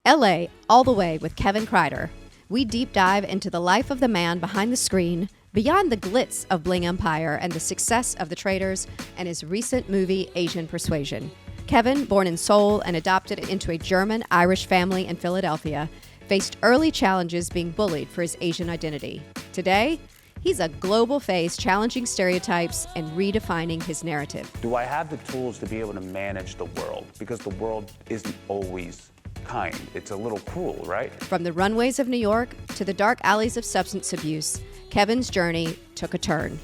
LA All the Way with Kevin Kreider. We deep dive into the life of the man behind the screen, beyond the glitz of Bling Empire and the success of the Traitors, and his recent movie, Asian Persuasion. Kevin, born in Seoul and adopted into a German-Irish family in Philadelphia, faced early challenges being bullied for his Asian identity. Today, he's a global face challenging stereotypes and redefining his narrative. Do I have the tools to be able to manage the world? Because the world isn't always kind. It's a little cruel, right? From the runways of New York to the dark alleys of substance abuse, Kevin's journey took a turn.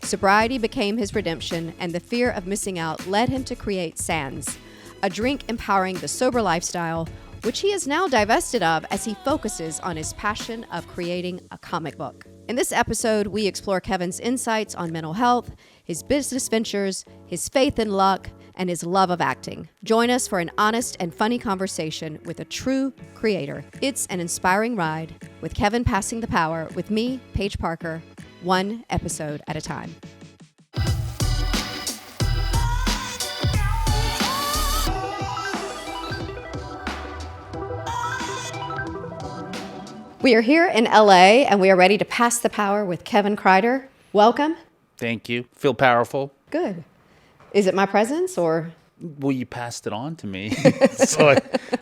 Sobriety became his redemption, and the fear of missing out led him to create Sans, a drink empowering the sober lifestyle, which he is now divested of as he focuses on his passion of creating a comic book. In this episode, we explore Kevin's insights on mental health, his business ventures, his faith in luck, and his love of acting. Join us for an honest and funny conversation with a true creator. It's an inspiring ride, with Kevin passing the power with me, Paige Parker, one episode at a time. We are here in LA and we are ready to pass the power with Kevin Kreider. Welcome. Thank you. Feel powerful. Good. Is it my presence or? Well, you passed it on to me.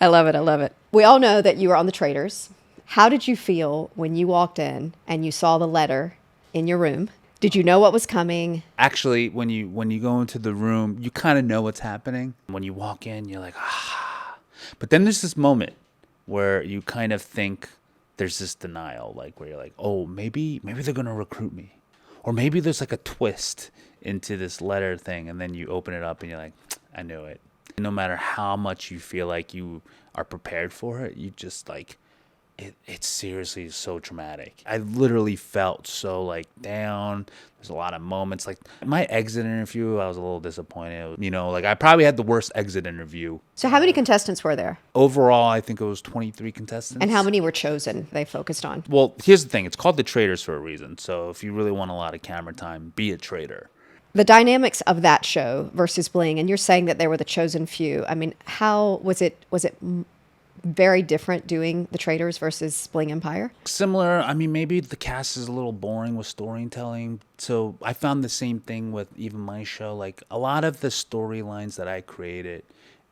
I love it. I love it. We all know that you were on the Traitors. How did you feel when you walked in and you saw the letter in your room? Did you know what was coming? Actually, when you go into the room, you kind of know what's happening. When you walk in, you're like, ah. But then there's this moment where you kind of think there's this denial, like where you're like, oh, maybe they're going to recruit me. Or maybe there's like a twist into this letter thing, and then you open it up and you're like, I knew it. No matter how much you feel like you are prepared for it, you just like, it's seriously so traumatic. I literally felt so like down. There's a lot of moments. Like my exit interview, I was a little disappointed. You know, like I probably had the worst exit interview. So how many contestants were there? Overall, I think it was 23 contestants. And how many were chosen they focused on? Well, here's the thing. It's called the Traitors for a reason. So if you really want a lot of camera time, be a traitor. The dynamics of that show versus Bling, and you're saying that they were the chosen few. I mean, how was it very different doing the Traitors versus Bling Empire? Similar. I mean, maybe the cast is a little boring with storytelling. So I found the same thing with even my show. Like a lot of the storylines that I created,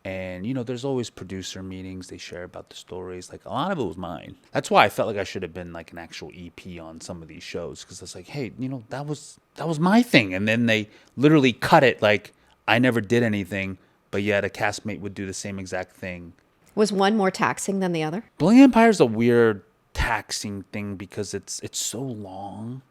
and, you know, there's always producer meetings. They share about the stories. Like, a lot of it was mine. That's why I felt like I should have been, like, an actual EP on some of these shows. Because it's like, hey, you know, that was my thing. And then they literally cut it like I never did anything. But yet a castmate would do the same exact thing. Was one more taxing than the other? Bling Empire is a weird taxing thing because it's so long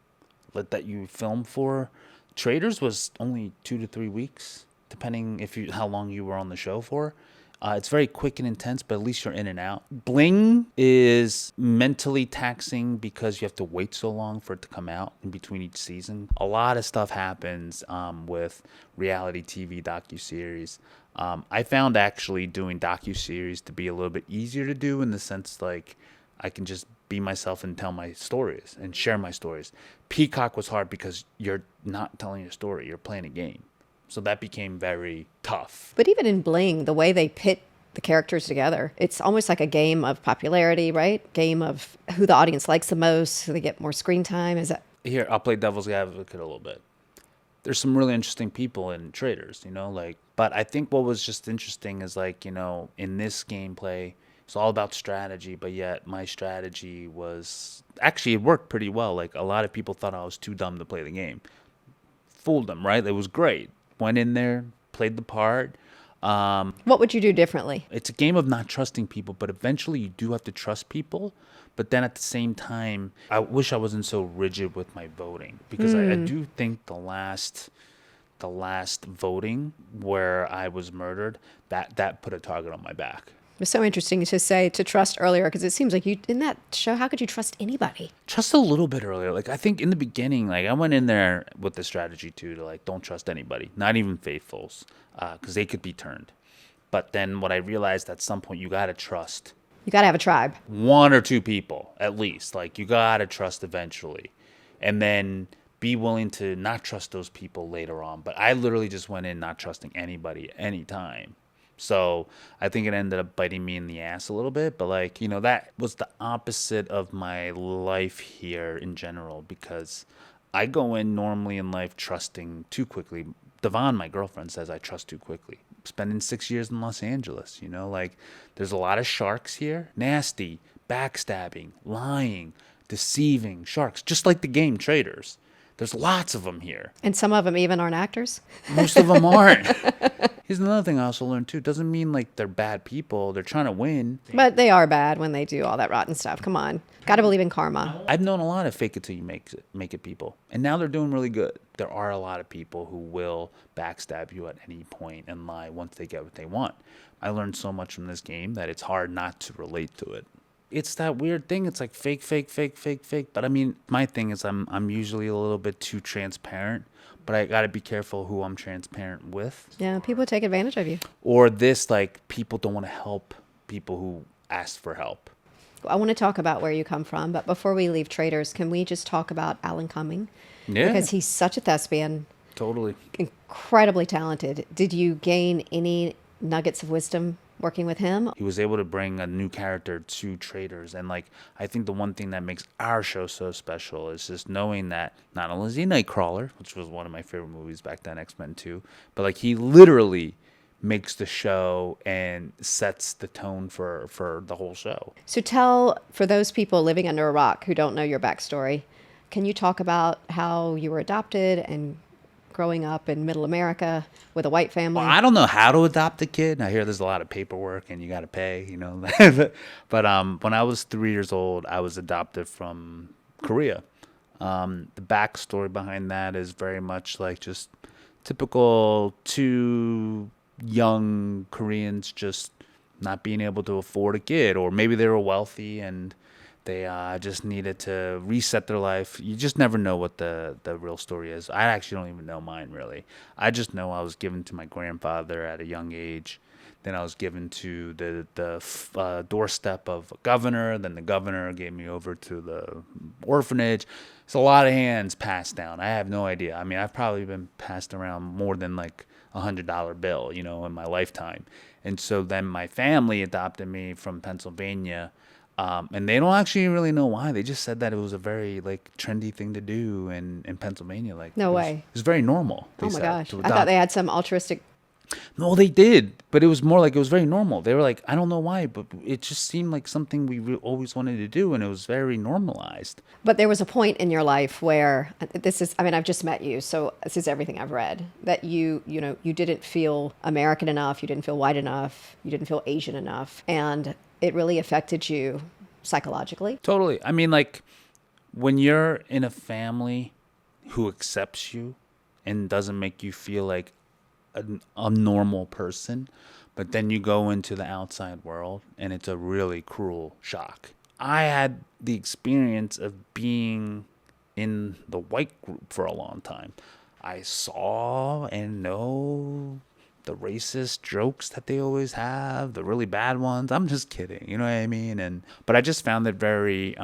that you film for. Traitors was only 2 to 3 weeks. Depending how long you were on the show for. It's very quick and intense, but at least you're in and out. Bling is mentally taxing because you have to wait so long for it to come out in between each season. A lot of stuff happens with reality TV docuseries. I found actually doing docuseries to be a little bit easier to do in the sense like I can just be myself and tell my stories and share my stories. Peacock was hard because you're not telling your story, you're playing a game. So that became very tough. But even in Bling, the way they pit the characters together, it's almost like a game of popularity, right? Game of who the audience likes the most, who they get more screen time. Is that? Here, I'll play devil's advocate a little bit. There's some really interesting people in Traitors, you know, like, but I think what was just interesting is like, you know, in this gameplay, it's all about strategy, but yet my strategy was actually, it worked pretty well. Like a lot of people thought I was too dumb to play the game. Fooled them, right? It was great. Went in there, played the part. What would you do differently? It's a game of not trusting people, but eventually you do have to trust people. But then at the same time, I wish I wasn't so rigid with my voting because I do think the last voting where I was murdered, that put a target on my back. It's so interesting to say to trust earlier because it seems like you in that show, how could you trust anybody? Just a little bit earlier. Like I think in the beginning, like I went in there with the strategy too to like don't trust anybody, not even faithfuls, because they could be turned. But then what I realized at some point, you gotta trust. You gotta have a tribe. 1 or 2 people at least. Like you gotta trust eventually, and then be willing to not trust those people later on. But I literally just went in not trusting anybody at any time. So I think it ended up biting me in the ass a little bit. But like, that was the opposite of my life here in general, because I go in normally in life trusting too quickly. Devon, my girlfriend, says I trust too quickly. Spending 6 years in Los Angeles, like there's a lot of sharks here. Nasty, backstabbing, lying, deceiving sharks, just like the game Traitors. There's lots of them here. And some of them even aren't actors. Most of them aren't. Here's another thing I also learned too. Doesn't mean like they're bad people. They're trying to win. But they are bad when they do all that rotten stuff. Come on. Got to believe in karma. I've known a lot of fake it till you make it people. And now they're doing really good. There are a lot of people who will backstab you at any point and lie once they get what they want. I learned so much from this game that it's hard not to relate to it. It's that weird thing. It's like fake, fake, fake, fake, fake. But I mean, my thing is I'm usually a little bit too transparent. But I got to be careful who I'm transparent with. Yeah, people take advantage of you. Or this, like, people don't want to help people who ask for help. I want to talk about where you come from. But before we leave Traitors, can we just talk about Alan Cumming? Yeah. Because he's such a thespian. Totally. Incredibly talented. Did you gain any nuggets of wisdom working with him? He was able to bring a new character to Traitors. And like, I think the one thing that makes our show so special is just knowing that not only is he Nightcrawler, which was one of my favorite movies back then, X-Men 2, but like he literally makes the show and sets the tone for the whole show. So tell, for those people living under a rock who don't know your backstory, can you talk about how you were adopted and growing up in middle America with a white family? Well, I don't know how to adopt a kid. I hear there's a lot of paperwork and you got to pay, But when I was 3 years old, I was adopted from Korea. The backstory behind that is very much like just typical two young Koreans just not being able to afford a kid, or maybe they were wealthy and they just needed to reset their life. You just never know what the real story is. I actually don't even know mine, really. I just know I was given to my grandfather at a young age. Then I was given to the doorstep of a governor. Then the governor gave me over to the orphanage. It's a lot of hands passed down. I have no idea. I mean, I've probably been passed around more than like $100 bill, in my lifetime. And so then my family adopted me from Pennsylvania. And they don't actually really know why. They just said that it was a very like trendy thing to do in Pennsylvania. Like, no way. It was very normal. Oh my gosh. I thought they had some altruistic. No, they did. But it was more like it was very normal. They were like, I don't know why, but it just seemed like something we always wanted to do. And it was very normalized. But there was a point in your life where I've just met you. So this is everything I've read, that you didn't feel American enough. You didn't feel white enough. You didn't feel Asian enough. And it really affected you psychologically. Totally. I mean, like when you're in a family who accepts you and doesn't make you feel like a normal person, but then you go into the outside world and it's a really cruel shock. I had the experience of being in the white group for a long time. I saw and know the racist jokes that they always have, the really bad ones. I'm just kidding, you know what I mean? But I just found it very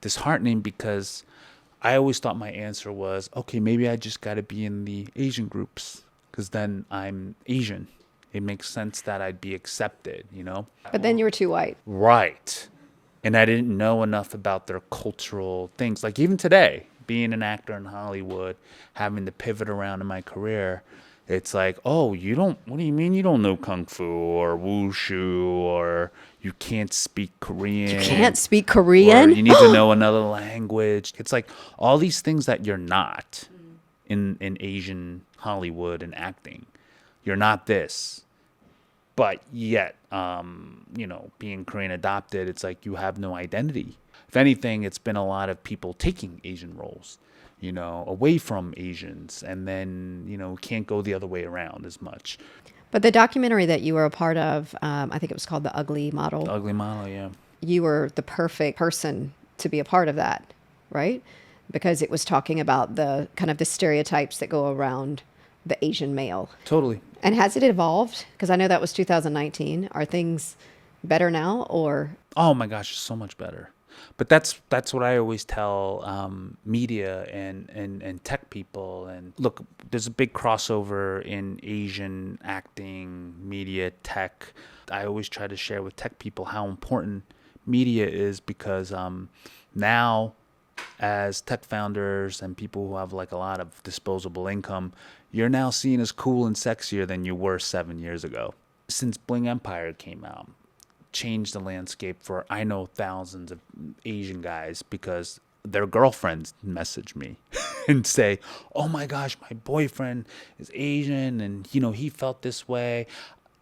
disheartening, because I always thought my answer was, okay, maybe I just got to be in the Asian groups, because then I'm Asian. It makes sense that I'd be accepted, But then you were too white. Right. And I didn't know enough about their cultural things. Like even today, being an actor in Hollywood, having to pivot around in my career, it's like, oh, what do you mean you don't know Kung Fu or Wushu, or you can't speak Korean? You can't speak Korean? Or you need to know another language. It's like all these things that you're not in Asian Hollywood and acting. You're not this. But yet, being Korean adopted, it's like you have no identity. If anything, it's been a lot of people taking Asian roles, away from Asians, and then, can't go the other way around as much. But the documentary that you were a part of, I think it was called The Ugly Model. The Ugly Model, yeah. You were the perfect person to be a part of that, right? Because it was talking about the kind of the stereotypes that go around the Asian male. Totally. And has it evolved? Because I know that was 2019. Are things better now, or? Oh my gosh, it's so much better. But that's what I always tell media and tech people. And look, there's a big crossover in Asian acting, media, tech. I always try to share with tech people how important media is, because now, as tech founders and people who have like a lot of disposable income, you're now seen as cool and sexier than you were 7 years ago. Since Bling Empire came out, changed the landscape for, I know, thousands of Asian guys, because their girlfriends message me and say, oh my gosh, my boyfriend is Asian and, he felt this way.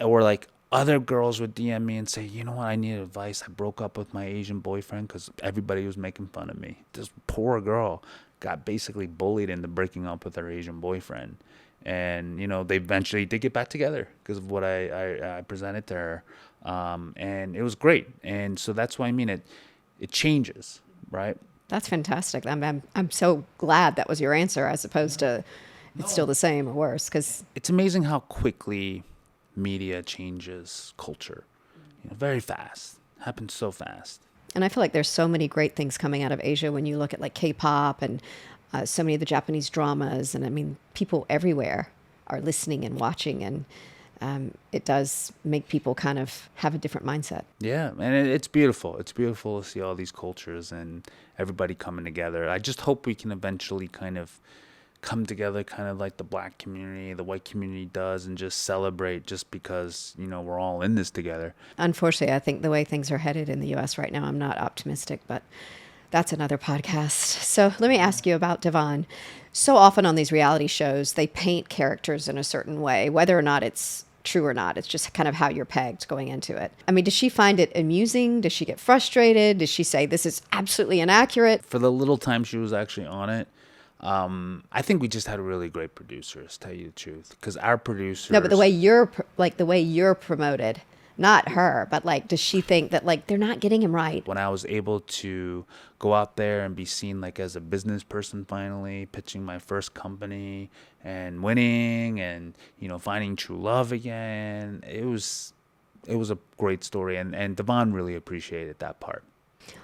Or like other girls would DM me and say, you know what, I need advice. I broke up with my Asian boyfriend because everybody was making fun of me. This poor girl got basically bullied into breaking up with her Asian boyfriend. And, they eventually did get back together because of what I presented to her. And it was great. And so that's why it changes, right? That's fantastic. I'm so glad that was your answer, as opposed to it's still the same or worse. Because it's amazing how quickly media changes culture. Very fast. Happens so fast. And I feel like there's so many great things coming out of Asia when you look at like K-pop and so many of the Japanese dramas. And I mean, people everywhere are listening and watching, and it does make people kind of have a different mindset. Yeah, and it's beautiful. It's beautiful to see all these cultures and everybody coming together. I just hope we can eventually kind of come together, kind of like the black community, the white community does, and just celebrate, just because, we're all in this together. Unfortunately, I think the way things are headed in the U.S. right now, I'm not optimistic, but that's another podcast. So let me ask you about Devon. So often on these reality shows, they paint characters in a certain way, whether or not it's true or not. It's just kind of how you're pegged going into it. I mean, does she find it amusing? Does she get frustrated? Does she say this is absolutely inaccurate? For the little time she was actually on it, I think we just had really great producers, tell you the truth, because our producers... No, but the way you're promoted, not her, but like, does she think that like they're not getting him right? When I was able to go out there and be seen like as a business person, finally pitching my first company and winning and, finding true love again, it was a great story. And Devon really appreciated that part.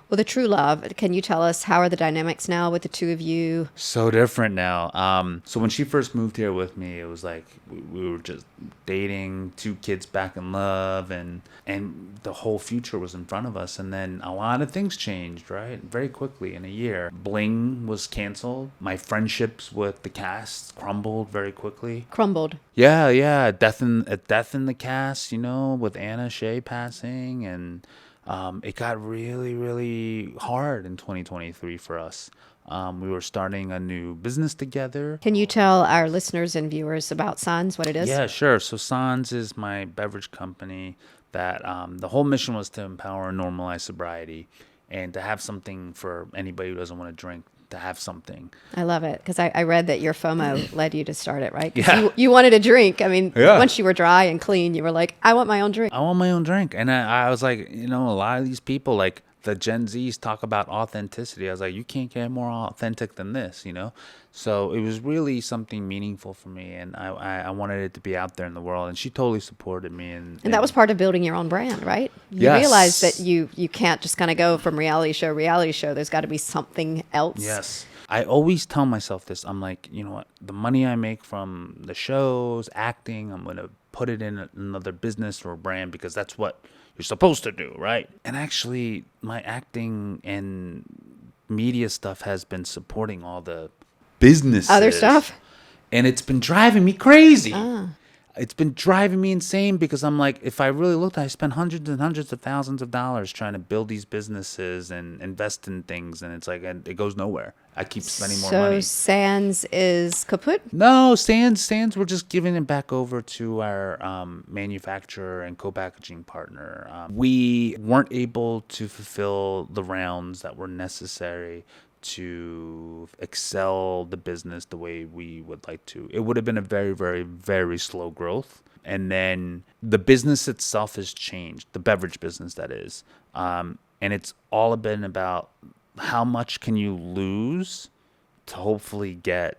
Well, the true love, can you tell us, how are the dynamics now with the two of you? So different now. So when she first moved here with me, it was like we were just dating, 2 kids back in love, and the whole future was in front of us. And then a lot of things changed, right? Very quickly in a year. Bling was canceled. My friendships with the cast crumbled very quickly. Crumbled. Yeah. Death in the cast, with Anna Shea passing, and it got really, really hard in 2023 for us. We were starting a new business together. Can you tell our listeners and viewers about Sans, what it is? Yeah, sure. So Sans is my beverage company that the whole mission was to empower and normalize sobriety, and to have something for anybody who doesn't want to drink, to have something. I love it, because I read that your FOMO led you to start it, right? Yeah. You wanted a drink. I mean, Yeah. Once you were dry and clean, you were like, I want my own drink. I want my own drink. And I was like, a lot of these people, like the Gen Zs, talk about authenticity. I was like, you can't get more authentic than this, So it was really something meaningful for me, and I wanted it to be out there in the world. And she totally supported me. And that was part of building your own brand, right? You Yes. realized that you can't just kind of go from reality show. There's got to be something else. Yes. I always tell myself this. I'm like, you know what? The money I make from the shows, acting, I'm going to put it in another business or brand, because that's what you're supposed to do, right? And actually, my acting and media stuff has been supporting all the businesses. Other stuff? And it's been driving me crazy. Ah. It's been driving me insane, because I'm like, if I really looked, I spent hundreds and hundreds of thousands of dollars trying to build these businesses and invest in things, and it's like it goes nowhere. I keep spending more money. So Sans is kaput? No, Sans, we're just giving it back over to our manufacturer and co-packaging partner. We weren't able to fulfill the rounds that were necessary to excel the business the way we would like to. It would have been a very, very, very slow growth. And then the business itself has changed, the beverage business, that is. And it's all been about how much can you lose to hopefully get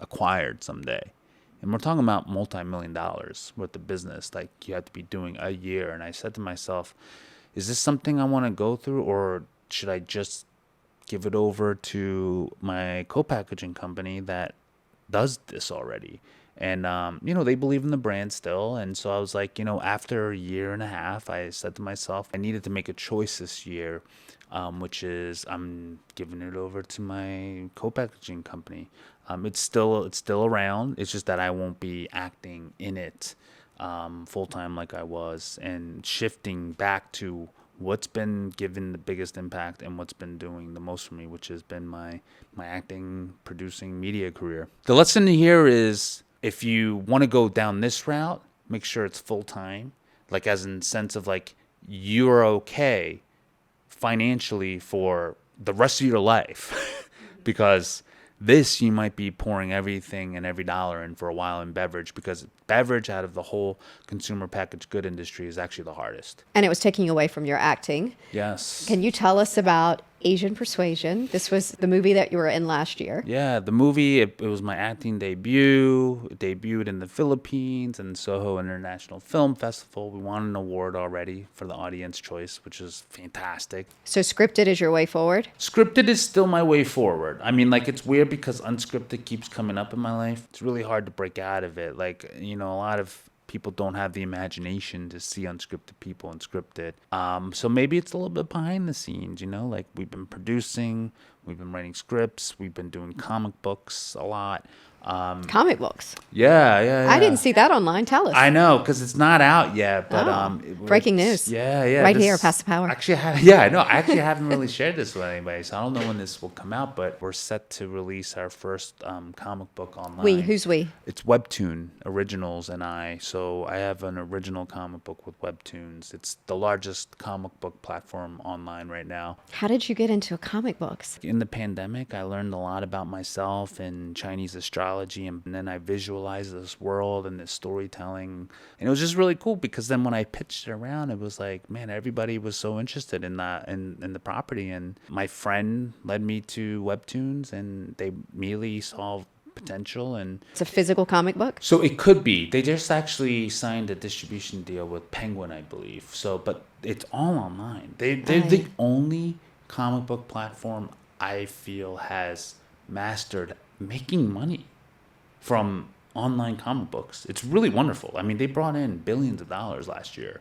acquired someday. And we're talking about multi-million dollars worth of business, like you have to be doing a year. And I said to myself, is this something I want to go through, or should I just give it over to my co-packaging company that does this already? And, they believe in the brand still. And so I was like, after a year and a half, I said to myself, I needed to make a choice this year, which is I'm giving it over to my co-packaging company. It's still around. It's just that I won't be acting in it full time like I was, and shifting back to what's been given the biggest impact and what's been doing the most for me, which has been my acting, producing, media career. The lesson here is, if you want to go down this route, make sure it's full time, like as in sense of like you're okay financially for the rest of your life, because this, you might be pouring everything and every dollar in for a while in beverage, because beverage out of the whole consumer packaged good industry is actually the hardest. And it was taking you away from your acting. Yes. Can you tell us about Asian Persuasion? This was the movie that you were in last year. Yeah, the movie, it was my acting debut. It debuted in the Philippines and Soho International Film Festival. We won an award already for the audience choice, which is fantastic. So scripted is your way forward? Scripted is still my way forward. I mean, like, it's weird because unscripted keeps coming up in my life. It's really hard to break out of it. Like, a lot of people don't have the imagination to see unscripted people and scripted. So maybe it's a little bit behind the scenes, like we've been producing, we've been writing scripts, we've been doing comic books a lot. Comic books? Yeah. I didn't see that online. Tell us. I know, because it's not out yet. But breaking news. Yeah. Right here, pass the power. Actually, I haven't really shared this with anybody, so I don't know when this will come out. But we're set to release our first comic book online. Who's we? It's Webtoon Originals and I. So I have an original comic book with Webtoons. It's the largest comic book platform online right now. How did you get into comic books? In the pandemic, I learned a lot about myself and Chinese astrology, and then I visualized this world and this storytelling, and it was just really cool, because then when I pitched it around, it was like, man, everybody was so interested in that, in the property. And my friend led me to Webtoons, and they immediately saw potential. And it's a physical comic book? So it could be. They just actually signed a distribution deal with Penguin, I believe. So, but it's all online. They're the only comic book platform I feel has mastered making money from online comic books. It's really wonderful. I mean, they brought in billions of dollars last year.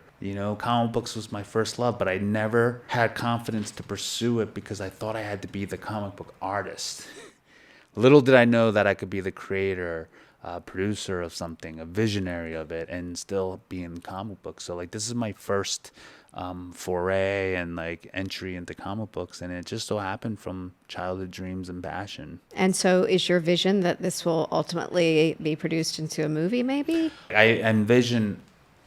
Comic books was my first love, but I never had confidence to pursue it because I thought I had to be the comic book artist. Little did I know that I could be the creator, producer of something, a visionary of it, and still be in comic books. So, like, this is my first foray and like entry into comic books, and it just so happened from childhood dreams and passion. And so is your vision that this will ultimately be produced into a movie, maybe? I envision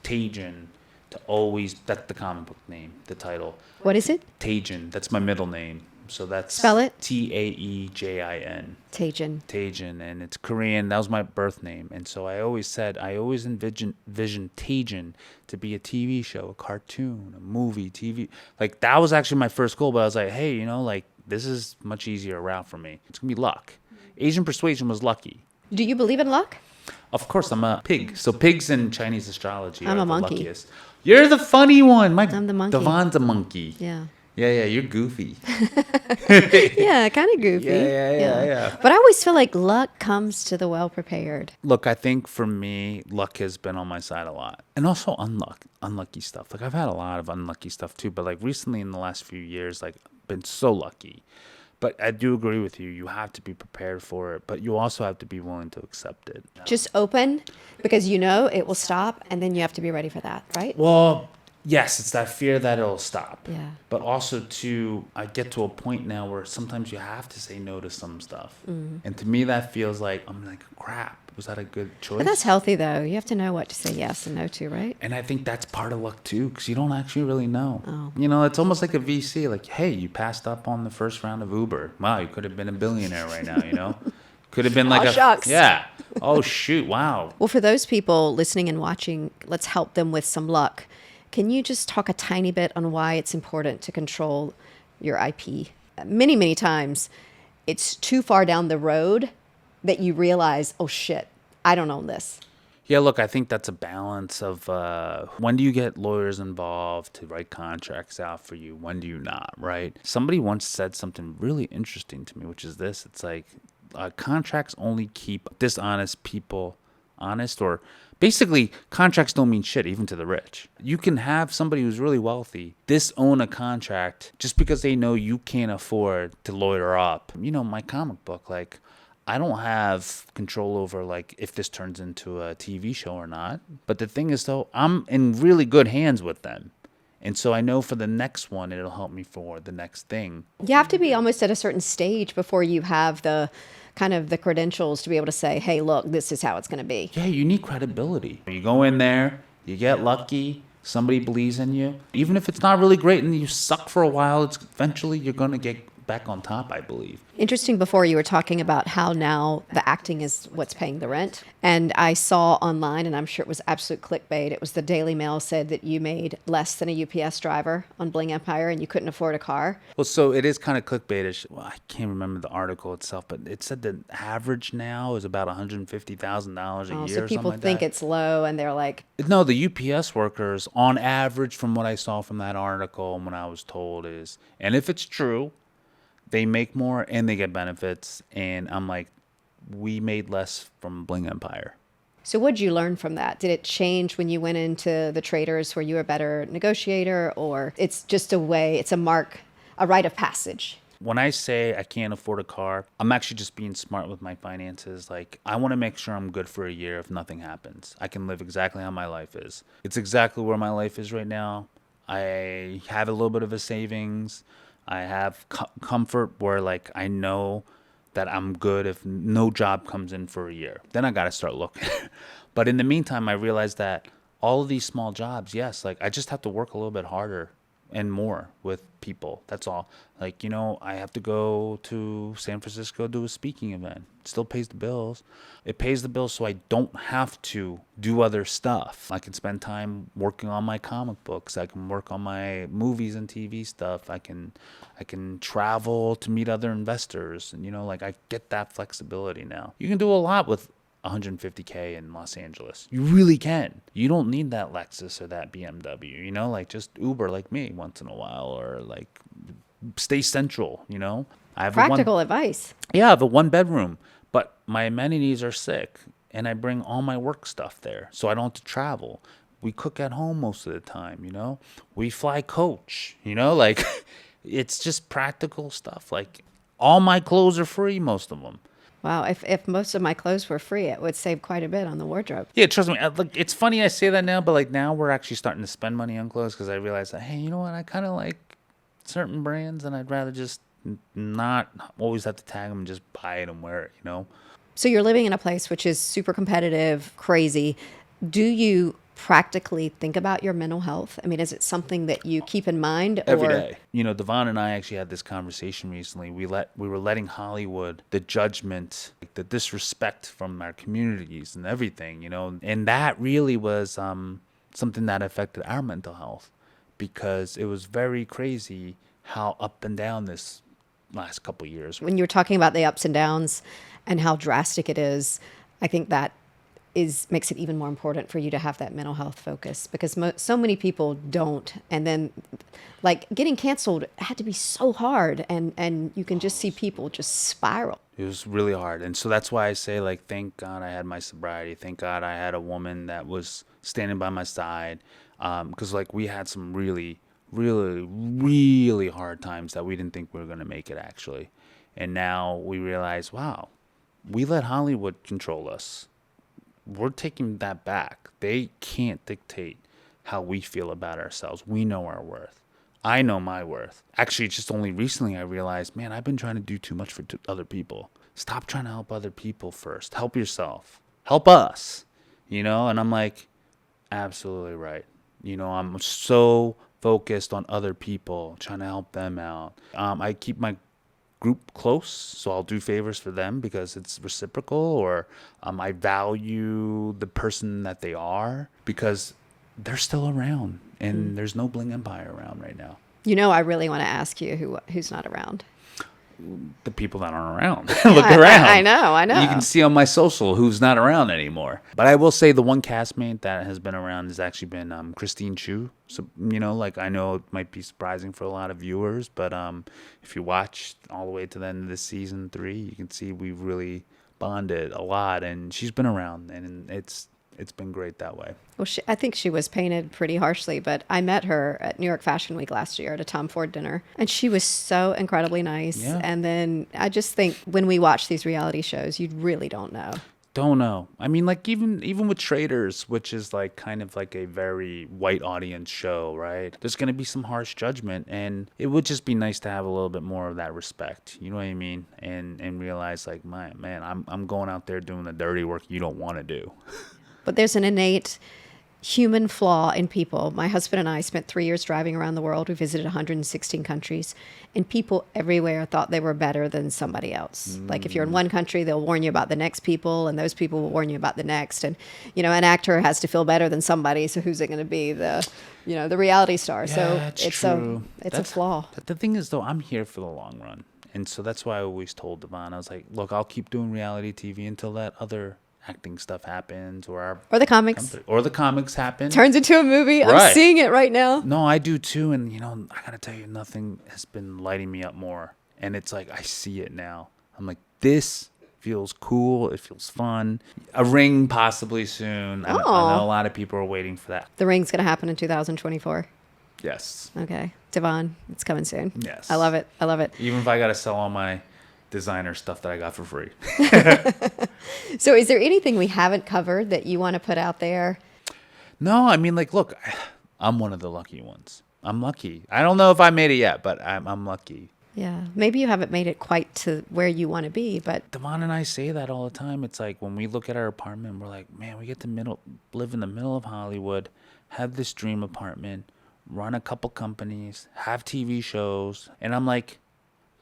TAEJIN to always, that's the comic book name, the title. What is it? TAEJIN, that's my middle name. So that's spell it. TAEJIN. TAEJIN, and it's Korean. That was my birth name, and so I always envisioned TAEJIN to be a TV show, a cartoon, a movie, TV. Like, that was actually my first goal. But I was like, hey, like, this is much easier route for me. It's gonna be luck. Asian Persuasion was lucky. Do you believe in luck? Of course, I'm a pig. So pigs in Chinese astrology are a the monkey. Luckiest. You're the funny one. I'm the monkey. Devon's a monkey. Yeah. Yeah, you're goofy. Yeah, kind of goofy. Yeah. But I always feel like luck comes to the well-prepared. Look, I think for me, luck has been on my side a lot. And also unlucky stuff. Like, I've had a lot of unlucky stuff too, but like recently in the last few years, like, been so lucky. But I do agree with you. You have to be prepared for it, but you also have to be willing to accept it. Just open, because it will stop, and then you have to be ready for that, right? Well, yes, it's that fear that it'll stop. Yeah. But also, too, I get to a point now where sometimes you have to say no to some stuff. Mm-hmm. And to me, that feels like, I'm like, crap, was that a good choice? But that's healthy, though. You have to know what to say yes and no to, right? And I think that's part of luck, too, because you don't actually really know. Oh. It's almost like a VC. Like, hey, you passed up on the first round of Uber. Wow, you could have been a billionaire right now, Could have been like shucks. Yeah. Oh, shoot, wow. Well, for those people listening and watching, let's help them with some luck. Can you just talk a tiny bit on why it's important to control your IP? Many, many times, it's too far down the road that you realize, oh, shit, I don't own this. Yeah, look, I think that's a balance of when do you get lawyers involved to write contracts out for you? When do you not, right? Somebody once said something really interesting to me, which is this. It's like contracts only keep dishonest people honest, or basically contracts don't mean shit, even to the rich. You can have somebody who's really wealthy disown a contract just because they know you can't afford to lawyer up. You know, my comic book, like, I don't have control over like if this turns into a TV show or not. But the thing is though, I'm in really good hands with them. And so I know for the next one, it'll help me for the next thing. You have to be almost at a certain stage before you have the kind of the credentials to be able to say, hey, look, this is how it's going to be. Yeah, you need credibility. You go in there, you get lucky, somebody believes in you. Even if it's not really great and you suck for a while, it's eventually you're going to get back on top, I believe. Interesting, before you were talking about how now the acting is what's paying the rent. And I saw online, and I'm sure it was absolute clickbait, it was the Daily Mail said that you made less than a UPS driver on Bling Empire and you couldn't afford a car. Well, so it is kind of clickbaitish. Well, I can't remember the article itself, but it said the average now is about $150,000 a year. So people think it's low and they're like... No, the UPS workers, on average, from what I saw from that article and what I was told is, and if it's true, they make more and they get benefits. And I'm like, we made less from Bling Empire. So what did you learn from that? Did it change when you went into the Traitors where you were a better negotiator, or it's just a way, it's a mark, a rite of passage? When I say I can't afford a car, I'm actually just being smart with my finances. Like, I want to make sure I'm good for a year if nothing happens. I can live exactly how my life is. It's exactly where my life is right now. I have a little bit of a savings. I have comfort where, like, I know that I'm good if no job comes in for a year. Then I got to start looking. But in the meantime, I realized that all of these small jobs, yes, like, I just have to work a little bit harder and more with people. That's all. Like, you know, I have to go to San Francisco, do a speaking event. It still pays the bills. It pays the bills so I don't have to do other stuff. I can spend time working on my comic books. I can work on my movies and TV stuff. I can travel to meet other investors. And, you know, like, I get that flexibility now. You can do a lot with $150K in Los Angeles. You really can. You don't need that Lexus or that BMW, you know, like, just Uber like me once in a while, or like stay central, you know. I have practical advice. Yeah, I have a 1-bedroom, but my amenities are sick and I bring all my work stuff there so I don't have to travel. We cook at home most of the time, you know. We fly coach, you know, like it's just practical stuff. Like, all my clothes are free, most of them. Wow, if most of my clothes were free, it would save quite a bit on the wardrobe. Yeah, trust me. Like, it's funny I say that now, but like now we're actually starting to spend money on clothes because I realize that, hey, you know what? I kind of like certain brands, and I'd rather just not always have to tag them and just buy it and wear it, you know? So you're living in a place which is super competitive, crazy. Do you practically think about your mental health? I mean, is it something that you keep in mind? Every day. You know, Devon and I actually had this conversation recently. We were letting Hollywood, the judgment, like the disrespect from our communities and everything, you know, and that really was something that affected our mental health, because it was very crazy how up and down this last couple of years. When you were talking about the ups and downs and how drastic it is, I think that makes it even more important for you to have that mental health focus, because so many people don't. And then, like, getting canceled had to be so hard, and you can just see people just spiral. It was really hard. And so that's why I say, like, thank God I had my sobriety. Thank God I had a woman that was standing by my side, because, like, we had some really, really, really hard times that we didn't think we were going to make it, actually. And now we realize, wow, we let Hollywood control us. We're taking that back. They can't dictate how we feel about ourselves. We know our worth. I know my worth. Actually, just only recently I realized, man, I've been trying to do too much for other people. Stop trying to help other people first. Help yourself. Help us. You know, and I'm like, absolutely right. You know, I'm so focused on other people, trying to help them out. I keep my group close, so I'll do favors for them because it's reciprocal, or I value the person that they are because they're still around, and there's no Bling Empire around right now. You know, I really want to ask you who's not around. the people that aren't around. Look around. I know. You can see on my social who's not around anymore. But I will say the one castmate that has been around has actually been Christine Chu. So, like I know it might be surprising for a lot of viewers, but if you watch all the way to the end of the season 3, you can see we've really bonded a lot, and she's been around, and it's been great that way. Well, I think she was painted pretty harshly, but I met her at New York Fashion Week last year at a Tom Ford dinner, and she was so incredibly nice. Yeah. And then I just think when we watch these reality shows, you really don't know. Don't know. I mean, like even with Traitors, which is like kind of like a very white audience show, right? There's going to be some harsh judgment, and it would just be nice to have a little bit more of that respect. You know what I mean? And realize like, man, I'm going out there doing the dirty work you don't want to do. But there's an innate human flaw in people. My husband and I spent 3 years driving around the world. We visited 116 countries, and people everywhere thought they were better than somebody else. Like if you're in one country, they'll warn you about the next people, and those people will warn you about the next. And, an actor has to feel better than somebody. So who's it going to be? The reality star. Yeah, so it's true. It's a flaw. The thing is, though, I'm here for the long run. And so that's why I always told Devon, I was like, look, I'll keep doing reality TV until that other acting stuff happens, or the comics happen, turns into a movie. Right. I'm seeing it right now. No, I do too. And I gotta tell you, nothing has been lighting me up more. And it's like I see it now. I'm like, this feels cool. It feels fun. A ring possibly soon. I know a lot of people are waiting for that. The Ring's gonna happen in 2024. Yes. Okay, Devon, it's coming soon. Yes. I love it. Even if I gotta sell all my designer stuff that I got for free. So is there anything we haven't covered that you want to put out there? No, I mean, like, look, I'm one of the lucky ones. I'm lucky. I don't know if I made it yet, but I'm lucky. Yeah, maybe you haven't made it quite to where you want to be, but Devon and I say that all the time. It's like when we look at our apartment, we're like, man, we get to live in the middle of Hollywood, have this dream apartment, run a couple companies, have TV shows, and I'm like,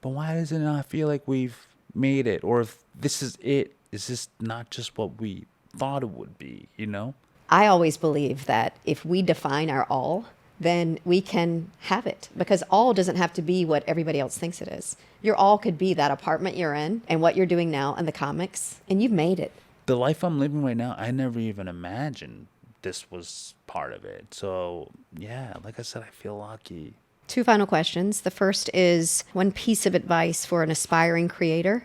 but why does it not feel like we've made it? Or if this is it, is this not just what we thought it would be, I always believe that if we define our all, then we can have it. Because all doesn't have to be what everybody else thinks it is. Your all could be that apartment you're in and what you're doing now and the comics, and you've made it. The life I'm living right now, I never even imagined this was part of it. So, yeah, like I said, I feel lucky. 2 final questions. The first is one piece of advice for an aspiring creator.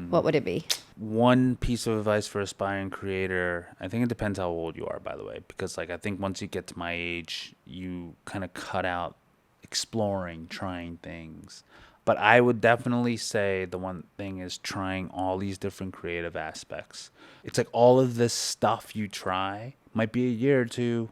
What would it be? One piece of advice for aspiring creator, I think it depends how old you are, by the way, because I think once you get to my age, you kind of cut out exploring, trying things. But I would definitely say the one thing is trying all these different creative aspects. It's like all of this stuff you try might be a year or two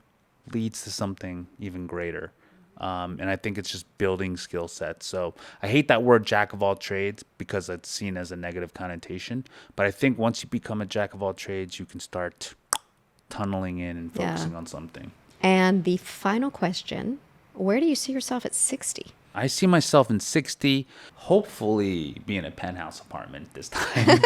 leads to something even greater. And I think it's just building skill sets. So I hate that word jack of all trades because it's seen as a negative connotation. But I think once you become a jack of all trades, you can start tunneling in and focusing on something. And the final question, where do you see yourself at 60? I see myself in 60, hopefully be in a penthouse apartment this time.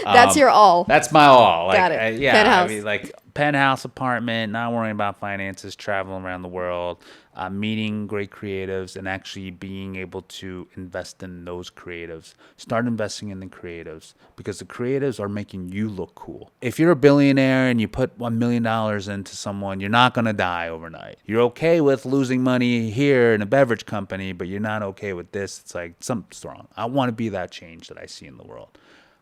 That's your all. That's my all. Got it. Yeah, penthouse. I mean, like penthouse apartment, not worrying about finances, traveling around the world, meeting great creatives, and actually being able to invest in those creatives. Start investing in the creatives because the creatives are making you look cool. If you're a billionaire and you put $1 million into someone, you're not going to die overnight. You're okay with losing money here in a beverage company, but you're not okay with this. It's like something's wrong. I want to be that change that I see in the world.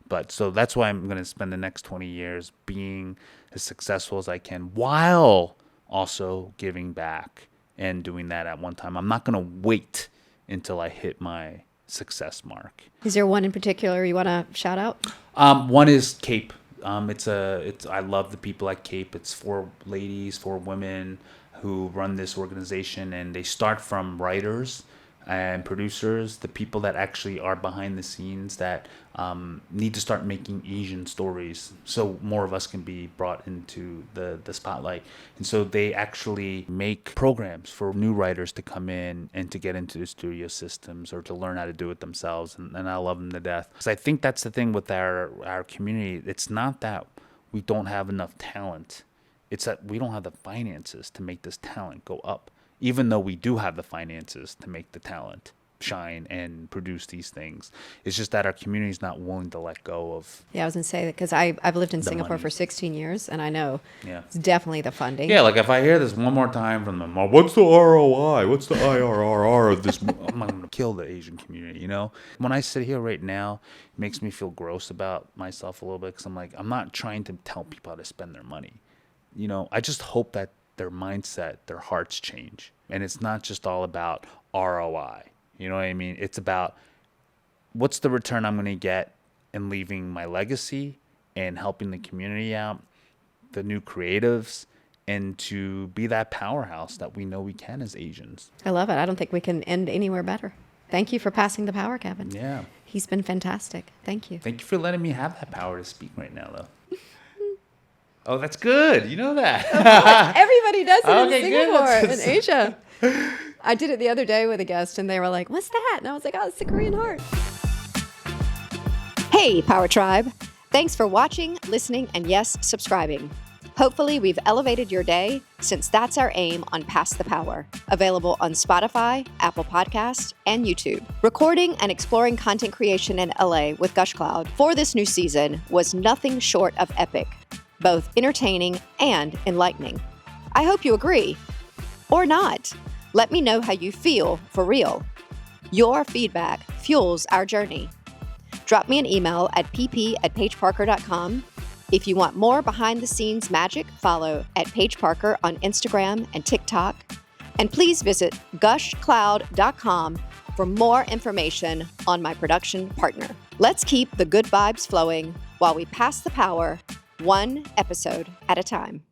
But so that's why I'm going to spend the next 20 years being as successful as I can while also giving back and doing that at one time. I'm not going to wait until I hit my success mark. Is there one in particular you want to shout out? One is Cape. I love the people at Cape. It's 4 women who run this organization, and they start from writers and producers, the people that actually are behind the scenes that need to start making Asian stories so more of us can be brought into the spotlight. And so they actually make programs for new writers to come in and to get into the studio systems or to learn how to do it themselves. And I love them to death. Because I think that's the thing with our community. It's not that we don't have enough talent. It's that we don't have the finances to make this talent go up. Even though we do have the finances to make the talent shine and produce these things. It's just that our community is not willing to let go of. Yeah, I was going to say that because I've lived in The Singapore money. for 16 years, and I know Yeah. it's definitely the funding. Yeah, like if I hear this one more time from them, what's the ROI? What's the IRRR of this? I'm going to kill the Asian community, you know? When I sit here right now, it makes me feel gross about myself a little bit because I'm like, I'm not trying to tell people how to spend their money. You know, I just hope that their mindset, their hearts change. And it's not just all about ROI. You know what I mean? It's about what's the return I'm going to get in leaving my legacy and helping the community out, the new creatives, and to be that powerhouse that we know we can as Asians. I love it. I don't think we can end anywhere better. Thank you for passing the power, Kevin. Yeah. He's been fantastic. Thank you. Thank you for letting me have that power to speak right now, though. Oh, that's good. You know that. Everybody does it Okay, in good. Singapore, in Asia. I did it the other day with a guest, and they were like, "What's that?" And I was like, "Oh, it's the Korean heart." Hey, Power Tribe. Thanks for watching, listening, and yes, subscribing. Hopefully, we've elevated your day, since that's our aim on Pass the Power. Available on Spotify, Apple Podcasts, and YouTube. Recording and exploring content creation in LA with Gush Cloud for this new season was nothing short of epic, both entertaining and enlightening. I hope you agree. Or not. Let me know how you feel for real. Your feedback fuels our journey. Drop me an email at pp@paigeparker.com. If you want more behind-the-scenes magic, follow at Paige Parker on Instagram and TikTok. And please visit gushcloud.com for more information on my production partner. Let's keep the good vibes flowing while we pass the power, one episode at a time.